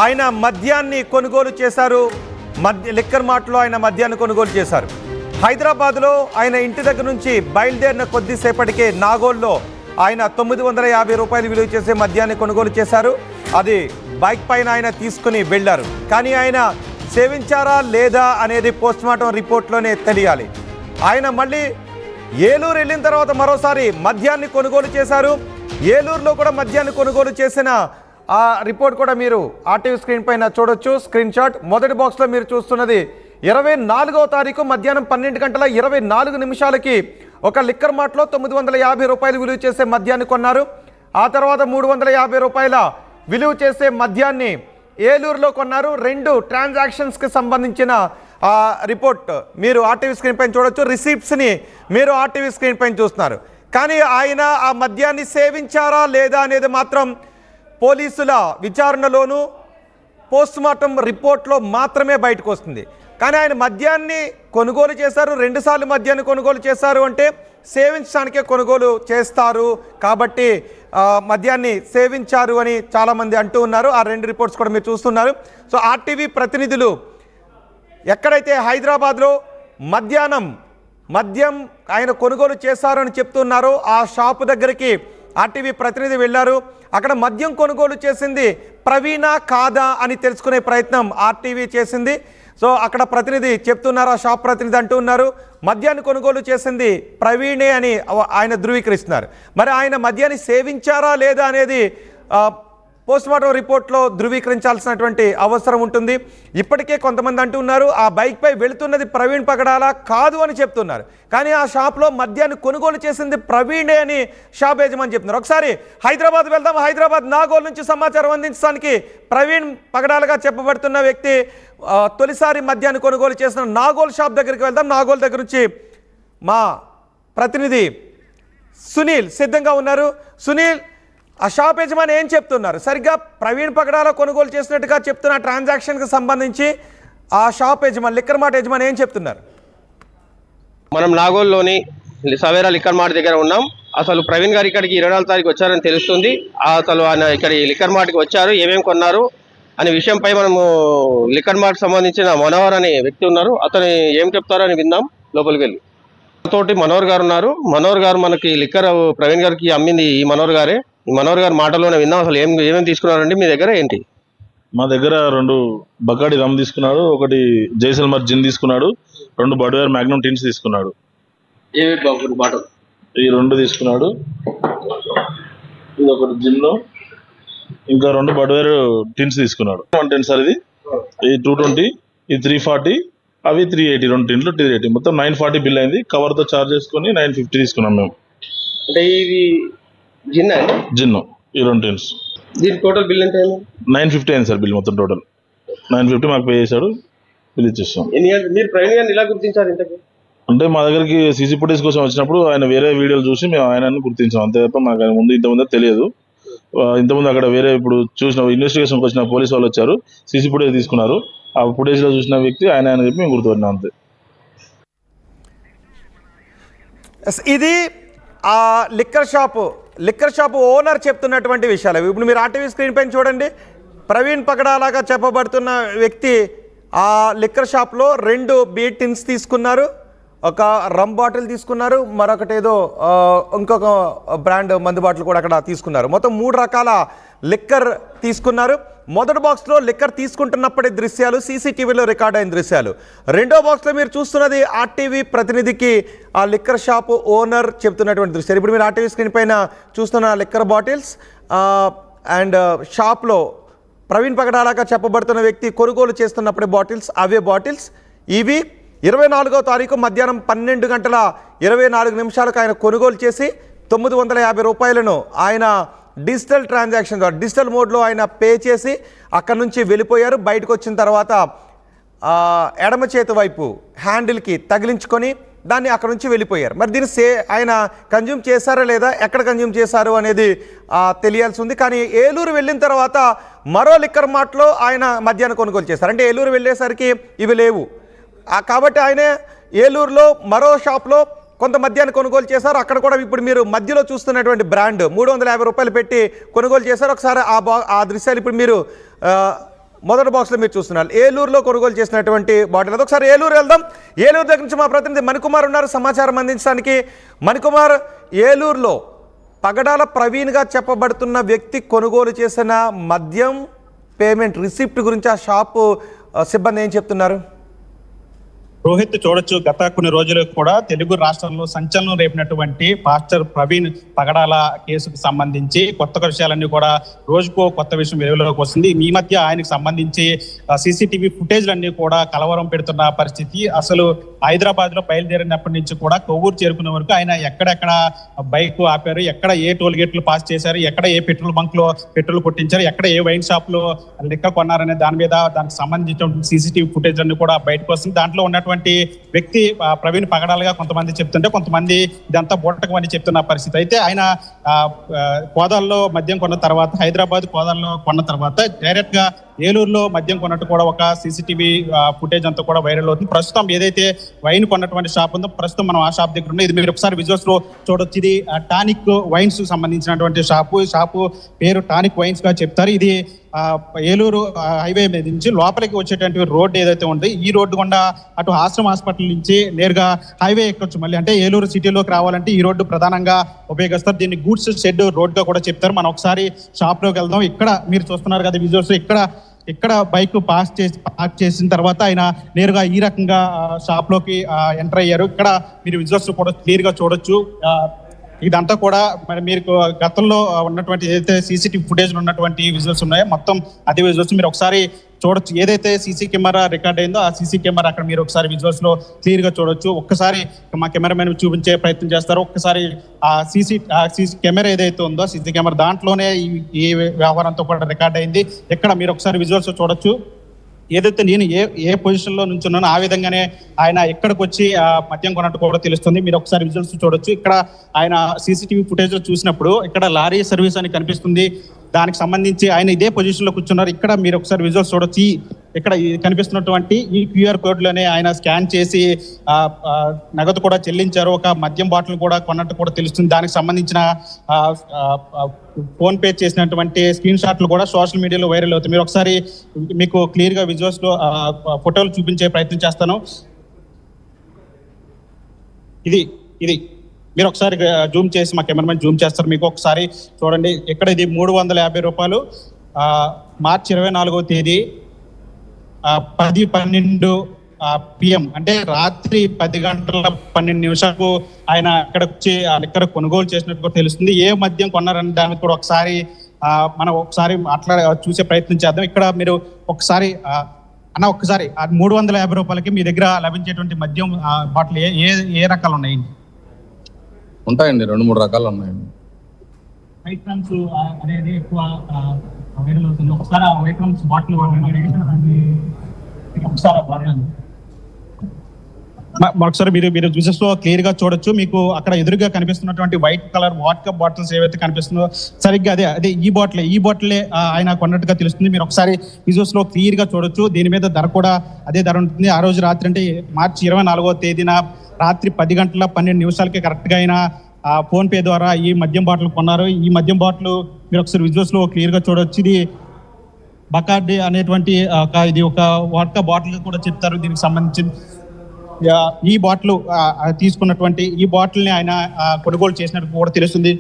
ఆయన మద్యాన్ని కొనుగోలు చేశారు. లిక్కర్ మార్ట్లో ఆయన మద్యాన్ని కొనుగోలు చేశారు. హైదరాబాద్లో ఆయన ఇంటి దగ్గర నుంచి బయలుదేరిన కొద్దిసేపటికే నాగోల్లో ఆయన 950 రూపాయలు విలువ చేసే మద్యాన్ని కొనుగోలు చేశారు. అది బైక్ పైన ఆయన తీసుకుని వెళ్ళారు. కానీ ఆయన సేవించారా లేదా అనేది పోస్ట్మార్టం రిపోర్ట్లోనే తెలియాలి. ఆయన మళ్ళీ ఏలూరు వెళ్ళిన తర్వాత మరోసారి మద్యాన్ని కొనుగోలు చేశారు. ఏలూరులో కూడా మద్యాన్ని కొనుగోలు చేసిన ఆ రిపోర్ట్ కూడా మీరు ఆర్టీవీ స్క్రీన్ పైన చూడొచ్చు. స్క్రీన్ షాట్ మొదటి బాక్స్లో మీరు చూస్తున్నది 24వ తారీఖు మధ్యాహ్నం 12:24 ఒక లిక్కర్ మార్ట్లో 950 రూపాయలు విలువ చేసే మద్యాన్ని కొన్నారు. ఆ తర్వాత 350 రూపాయల విలువ చేసే మద్యాన్ని ఏలూరులో కొన్నారు. 2 ట్రాన్సాక్షన్స్కి సంబంధించిన రిపోర్ట్ మీరు ఆర్టీవీ స్క్రీన్ పైన చూడొచ్చు. రిసీప్ట్స్ని మీరు ఆర్టీవీ స్క్రీన్ పైన చూస్తున్నారు. కానీ ఆయన ఆ మద్యాన్ని సేవించారా లేదా అనేది మాత్రం పోలీసుల విచారణలోనూ పోస్ట్మార్టం రిపోర్ట్లో మాత్రమే బయటకు వస్తుంది. కానీ ఆయన మద్యాన్ని కొనుగోలు చేశారు, 2 సార్లు మద్యాన్ని కొనుగోలు చేశారు అంటే సేవించడానికే కొనుగోలు చేస్తారు కాబట్టి మద్యాన్ని సేవించారు అని చాలామంది అంటూ ఉన్నారు. ఆ 2 రిపోర్ట్స్ కూడా మీరు చూస్తున్నారు. సో ఆర్టీవీ ప్రతినిధులు ఎక్కడైతే హైదరాబాద్లో మద్యం ఆయన కొనుగోలు చేశారు అని చెప్తున్నారో ఆ షాపు దగ్గరికి ఆర్టీవీ ప్రతినిధి వెళ్ళారు. అక్కడ మద్యం కొనుగోలు చేసింది ప్రవీణ కాదా అని తెలుసుకునే ప్రయత్నం ఆర్టీవీ చేసింది. సో అక్కడ ప్రతినిధి చెప్తున్నారు, ఆ షాప్ ప్రతినిధి అంటూ ఉన్నారు మద్యాన్ని కొనుగోలు చేసింది ప్రవీణే అని ఆయన ధృవీకరిస్తున్నారు. మరి ఆయన మద్యాన్ని సేవించారా లేదా అనేది పోస్ట్మార్టం రిపోర్ట్లో ధృవీకరించాల్సినటువంటి అవసరం ఉంటుంది. ఇప్పటికే కొంతమంది అంటున్నారు ఆ బైక్పై వెళుతున్నది ప్రవీణ్ పగడాలా కాదు అని చెప్తున్నారు. కానీ ఆ షాప్లో మద్యాన్ని కొనుగోలు చేసింది ప్రవీణే అని షాప్ యజమాని చెప్తున్నారు. ఒకసారి హైదరాబాద్ వెళ్దాం. హైదరాబాద్ నాగోల్ నుంచి సమాచారం అందించడానికి ప్రవీణ్ పగడాలుగా చెప్పబడుతున్న వ్యక్తి తొలిసారి మద్యాన్ని కొనుగోలు చేసిన నాగోల్ షాప్ దగ్గరికి వెళ్దాం. నాగోల్ దగ్గర నుంచి మా ప్రతినిధి సునీల్ సిద్ధంగా ఉన్నారు. సునీల్, ఆ షాప్ యజమాని ఏం చెప్తున్నారు? సరిగ్గా ప్రవీణ్ పగడాల కొనుగోలు చేసినట్టుగా చెప్తున్న ట్రాన్సాక్షన్కి సంబంధించి ఆ షాప్ యజమాని లిక్కర్ మార్ట్ యజమాని ఏం చెప్తున్నారు? మనం నాగోల్లోని సవేరా లిక్కర్ మార్ట్ దగ్గర ఉన్నాం. అసలు ప్రవీణ్ గారు ఇక్కడికి 24 తారీఖు వచ్చారని తెలుస్తుంది. అసలు ఆయన ఇక్కడ లిక్కర్ మార్ట్కి వచ్చారు, ఏమేమి కొన్నారు అనే విషయంపై మనము లిక్కర్ మార్ట్ సంబంధించిన మనోహర్ అనే వ్యక్తి ఉన్నారు. అతను ఏం చెప్తారో అని విందాం. లోపలికి వెళ్ళి తోటి మనోహర్ గారు ఉన్నారు. మనోహర్ గారు మనకి లిక్కర్ ప్రవీణ్ గారికి అమ్మింది ఈ మనోహర్ గారే. ఈ మనోహర్ గారి మాటల్లోనే విందాం. అసలు ఏమేమి తీసుకున్నారండి మీ దగ్గర? ఏంటి? మా దగ్గర 2 బకాడి రమ్ తీసుకున్నాడు, 1 జైసల్మర్ జిన్ తీసుకున్నాడు, 2 బడ్వేర్ మ్యాగ్నమ్ టిన్స్ తీసుకున్నాడు. ఈ 2 తీసుకున్నాడు. ఇది 1 జిన్, ఇంకా 2 బడ్వేర్ టిన్స్ తీసుకున్నాడు. 110 సార్, ఇది 220, ఇది 340, అవి 380, 2 టిన్లు 380, మొత్తం 940 బిల్ అయింది. కవర్తో చార్జ్ చేసుకుని 950 తీసుకున్నాం మేము. అంటే ఇది జిన్ను ఈ 2 టిన్స్. దీని టోటల్ బిల్ ఎంత అయింది? 950 అయింది సార్ బిల్. మొత్తం టోటల్ 950 మాకు పే చేశాడు, బిల్ ఇచ్చేస్తాం. మీరు ప్రవీణ్ గారిని ఇలా గుర్తించారు ఇంతకు? అంటే మా దగ్గరికి సీసీ ఫుటేజ్ కోసం వచ్చినప్పుడు ఆయన వేరే వీడియోలు చూసి మేము ఆయనను గుర్తించాం. అంతే తప్ప మాకు ఆయన ఇంతకుముందే తెలియదు. ఇంతకుముందు అక్కడ వేరే ఇప్పుడు చూసిన ఇన్వెస్టిగేషన్కి వచ్చిన పోలీసు వాళ్ళు వచ్చారు, సీసీ ఫుటేజ్ తీసుకున్నారు. ఆ ఫుటేజ్లో చూసిన వ్యక్తి ఆయన అని చెప్పి మేము గుర్తుపట్టినాం అంతే. ఇది ఆ లిక్కర్ షాపు ఓనర్ చెప్తున్నటువంటి విషయాలు. ఇప్పుడు మీరు ఆర్టీవీ స్క్రీన్ పైన చూడండి. ప్రవీణ్ పగడాలాగా చెప్పబడుతున్న వ్యక్తి ఆ లిక్కర్ షాప్లో 2 బీర్ టిన్స్ తీసుకున్నారు, 1 రమ్ బాటిల్ తీసుకున్నారు, మరొకటి ఏదో ఇంకొక బ్రాండ్ మందు బాటిల్ కూడా అక్కడ తీసుకున్నారు. మొత్తం 3 రకాల లిక్కర్ తీసుకున్నారు. మొదటి బాక్స్లో లిక్కర్ తీసుకుంటున్నప్పటి దృశ్యాలు, సీసీటీవీలో రికార్డ్ అయిన దృశ్యాలు. రెండో బాక్స్లో మీరు చూస్తున్నది ఆర్టీవీ ప్రతినిధికి ఆ లిక్కర్ షాపు ఓనర్ చెప్తున్నటువంటి దృశ్యాలు. ఇప్పుడు మీరు ఆర్టీవీ స్క్రీన్ పైన చూస్తున్న లిక్కర్ బాటిల్స్ అండ్ షాప్లో ప్రవీణ్ పగడాలాగా చెప్పబడుతున్న వ్యక్తి కొనుగోలు చేస్తున్నప్పుడే బాటిల్స్, అవే బాటిల్స్. ఇవి 24వ తారీఖు మధ్యాహ్నం 12:24 ఆయన కొనుగోలు చేసి 950 రూపాయలను ఆయన డిజిటల్ ట్రాన్సాక్షన్ ద్వారా డిజిటల్ మోడ్లో ఆయన పే చేసి అక్కడ నుంచి వెళ్ళిపోయారు. బయటకు వచ్చిన తర్వాత ఎడమ చేతి వైపు హ్యాండిల్కి తగిలించుకొని దాన్ని అక్కడ నుంచి వెళ్ళిపోయారు. మరి దీన్ని ఆయన కన్జ్యూమ్ చేశారా లేదా, ఎక్కడ కన్జ్యూమ్ చేశారు అనేది తెలియాల్సి ఉంది. కానీ ఏలూరు వెళ్ళిన తర్వాత మరో లిక్కర్ మార్ట్లో ఆయన మద్యాన్ని కొనుగోలు చేశారు. అంటే ఏలూరు వెళ్ళేసరికి ఇవి లేవు కాబట్టి ఆయన ఏలూరులో మరో షాప్లో కొంత మద్యాన్ని కొనుగోలు చేశారు. అక్కడ కూడా ఇప్పుడు మీరు మధ్యలో చూస్తున్నటువంటి బ్రాండ్ 350 రూపాయలు పెట్టి కొనుగోలు చేశారు. ఒకసారి ఆ దృశ్యాలు ఇప్పుడు మీరు మొదటి బాక్స్లో మీరు చూస్తున్నారు ఏలూరులో కొనుగోలు చేసినటువంటి బాటిల్. అదొకసారి ఏలూరు వెళ్దాం. ఏలూరు దగ్గర నుంచి మా ప్రతినిధి మణికుమార్ ఉన్నారు సమాచారం అందించడానికి. మణికుమార్, ఏలూరులో పగడాల ప్రవీణ్గా చెప్పబడుతున్న వ్యక్తి కొనుగోలు చేసిన మద్యం పేమెంట్ రిసిప్ట్ గురించి ఆ షాపు సిబ్బంది ఏం చెప్తున్నారు? రోహిత్, చూడొచ్చు గత కొన్ని రోజులకు కూడా తెలుగు రాష్ట్రాల్లో సంచలనం రేపినటువంటి పాస్టర్ ప్రవీణ్ పగడాల కేసుకు సంబంధించి కొత్త విషయాలన్నీ కూడా రోజుకో కొత్త విషయం వెలుగులోకి వస్తుంది. ఈ మధ్య ఆయనకు సంబంధించి సీసీటీవీ ఫుటేజ్లన్నీ కూడా కలవరం పెడుతున్న పరిస్థితి. అసలు హైదరాబాద్ లో బయలుదేరినప్పటి నుంచి కూడా కొవ్వూరు చేరుకునే వరకు ఆయన ఎక్కడెక్కడ బైక్ ఆపారు, ఎక్కడ ఏ టోల్ గేట్లు పాస్ చేశారు, ఎక్కడ ఏ పెట్రోల్ బంక్ లో పెట్రోల్ కొట్టించారు, ఎక్కడ ఏ వైన్ షాప్ లో లిక్కర్ కొన్నారనే దాని మీద దానికి సంబంధించిన సీసీటీవీ ఫుటేజ్ అన్ని కూడా బయటకు వస్తుంది. దాంట్లో ఉన్నటువంటి వ్యక్తి ప్రవీణ్ పగడాలుగా కొంతమంది చెప్తుంటే, కొంతమంది ఇదంతా బోటకం అని చెప్తున్న పరిస్థితి. అయితే ఆయన కోదాల్లో మద్యం కొన్న తర్వాత, హైదరాబాద్ కోదాల్లో కొన్న తర్వాత డైరెక్ట్ గా ఏలూరులో మద్యం కొన్నట్టు కూడా ఒక సీసీటీవీ ఫుటేజ్ అంతా కూడా వైరల్ అవుతుంది. ప్రస్తుతం ఏదైతే వైన్ కొన్నటువంటి షాప్ ఉందో, ప్రస్తుతం మనం ఆ షాప్ దగ్గర ఉన్నాం. ఇది మీరు ఒకసారి విజువల్స్ లో చూడొచ్చు. ఇది టానిక్ వైన్స్ సంబంధించినటువంటి షాపు. ఈ షాపు పేరు టానిక్ వైన్స్ గా చెప్తారు. ఇది ఏలూరు హైవే మీద నుంచి లోపలికి వచ్చేటువంటి రోడ్డు ఏదైతే ఉంది, ఈ రోడ్డు గుండా అటు ఆశ్రమ హాస్పిటల్ నుంచి నేరుగా హైవే ఎక్కొచ్చు. మళ్ళీ అంటే ఏలూరు సిటీలోకి రావాలంటే ఈ రోడ్డు ప్రధానంగా ఉపయోగిస్తారు. దీన్ని గూడ్స్ షెడ్ రోడ్ గా కూడా చెప్తారు. మనం ఒకసారి షాప్ లోకి వెళ్దాం. ఇక్కడ మీరు చూస్తున్నారు కదా విజువల్స్, ఇక్కడ బైక్ పార్క్ చేసిన తర్వాత ఆయన నేరుగా ఈ రకంగా షాప్ లోకి ఎంటర్ అయ్యారు. ఇక్కడ మీరు విజువల్స్ కూడా క్లియర్ గా చూడొచ్చు. ఇదంతా కూడా మరి మీరు గతంలో ఉన్నటువంటి ఏదైతే సీసీటీవీ ఫుటేజ్ ఉన్నటువంటి విజువల్స్ ఉన్నాయో మొత్తం అదే విజువల్స్ మీరు ఒకసారి చూడొచ్చు. ఏదైతే సీసీ కెమెరా రికార్డ్ అయిందో ఆ సీసీ కెమెరా అక్కడ మీరు ఒకసారి విజువల్స్ లో క్లియర్ గా చూడొచ్చు. ఒక్కసారి మా కెమెరామెన్ చూపించే ప్రయత్నం చేస్తారు. ఒక్కసారి ఆ సీసీ కెమెరా ఏదైతే ఉందో సీసీ కెమెరా దాంట్లోనే ఈ వ్యవహారంతో కూడా రికార్డ్ అయింది. ఇక్కడ మీరు ఒకసారి విజువల్స్ చూడొచ్చు. ఏదైతే నేను ఏ పొజిషన్ లో నుంచున్నానో ఆ విధంగానే ఆయన ఎక్కడికి వచ్చి మద్యం కొన్నట్టు కూడా తెలుస్తుంది. మీరు ఒకసారి విజువల్స్ చూడొచ్చు. ఇక్కడ ఆయన సీసీటీవీ ఫుటేజ్ లో చూసినప్పుడు ఇక్కడ లారీ సర్వీస్ అని కనిపిస్తుంది. దానికి సంబంధించి ఆయన ఇదే పొజిషన్ లో కూర్చున్నారు. ఇక్కడ మీరు ఒకసారి విజువల్స్ చూడొచ్చు. ఇక్కడ కనిపిస్తున్నటువంటి ఈ క్యూఆర్ కోడ్ లోనే ఆయన స్కాన్ చేసి నగదు కూడా చెల్లించారు. ఒక మద్యం బాటిల్ కూడా కొన్నట్టు కూడా తెలుస్తుంది. దానికి సంబంధించిన ఫోన్ పే చేసినటువంటి స్క్రీన్ షాట్లు కూడా సోషల్ మీడియాలో వైరల్ అవుతాయి. మీరు ఒకసారి మీకు క్లియర్ గా విజువల్స్ లో ఫోటోలు చూపించే ప్రయత్నం చేస్తాను. ఇది మీరు ఒకసారి జూమ్ చేసి మా కెమెరామెన్ జూమ్ చేస్తారు. మీకు ఒకసారి చూడండి. ఇక్కడ ఇది 350 రూపాయలు. మార్చి 24వ తేదీ 10:12 PM అంటే రాత్రి 10 గంటల 12 నిమిషాలకు ఆయన ఇక్కడికి వచ్చి ఇక్కడ కొనుగోలు చేసినట్టు కూడా తెలుస్తుంది. ఏ మద్యం కొన్నారని దానికి కూడా ఒకసారి మనం చూసే ప్రయత్నం చేద్దాం. ఇక్కడ మీరు ఒకసారి ఒక్కసారి 350 రూపాయలకి మీ దగ్గర లభించేటువంటి మద్యం బాటిల్ ఏ రకాలు ఉన్నాయి? ఉంటాయండి, 2-3 రకాలు ఉన్నాయండి. వైట్రమ్స్ అనేది ఎక్కువ వైరల్ అవుతుంది. ఒకసారి ఆ వైట్రమ్స్ బాటిల్ ఒకసారి మీరు విజువల్స్ లో క్లియర్ గా చూడొచ్చు. మీకు అక్కడ ఎదురుగా కనిపిస్తున్నటువంటి వైట్ కలర్ వాడ్కా బాటిల్స్ ఏవైతే కనిపిస్తుందో సరిగ్గా అదే ఈ బాటిలే ఆయన కొన్నట్టుగా తెలుస్తుంది. మీరు ఒకసారి విజువల్స్ లో క్లియర్ గా చూడొచ్చు. దీని మీద ధర కూడా అదే ధర ఉంటుంది. ఆ రోజు రాత్రి అంటే మార్చి 24వ తేదీన రాత్రి 10 గంటల 12 నిమిషాలకి కరెక్ట్ గా ఆయన ఫోన్ పే ద్వారా ఈ మద్యం బాటిల్ కొన్నారు. ఈ మద్యం బాటిల్ మీరు ఒకసారి విజువల్స్ లో క్లియర్ గా చూడొచ్చు. ఇది బకార్డి అనేటువంటి ఇది ఒక వాడ్కా బాటిల్ కూడా చెప్తారు. దీనికి సంబంధించి ఈ బాటిల్ తీసుకున్నటువంటి ఈ బాటిల్ ని ఆయన కొనుగోలు చేసినట్టు కూడా తెలుస్తుంది.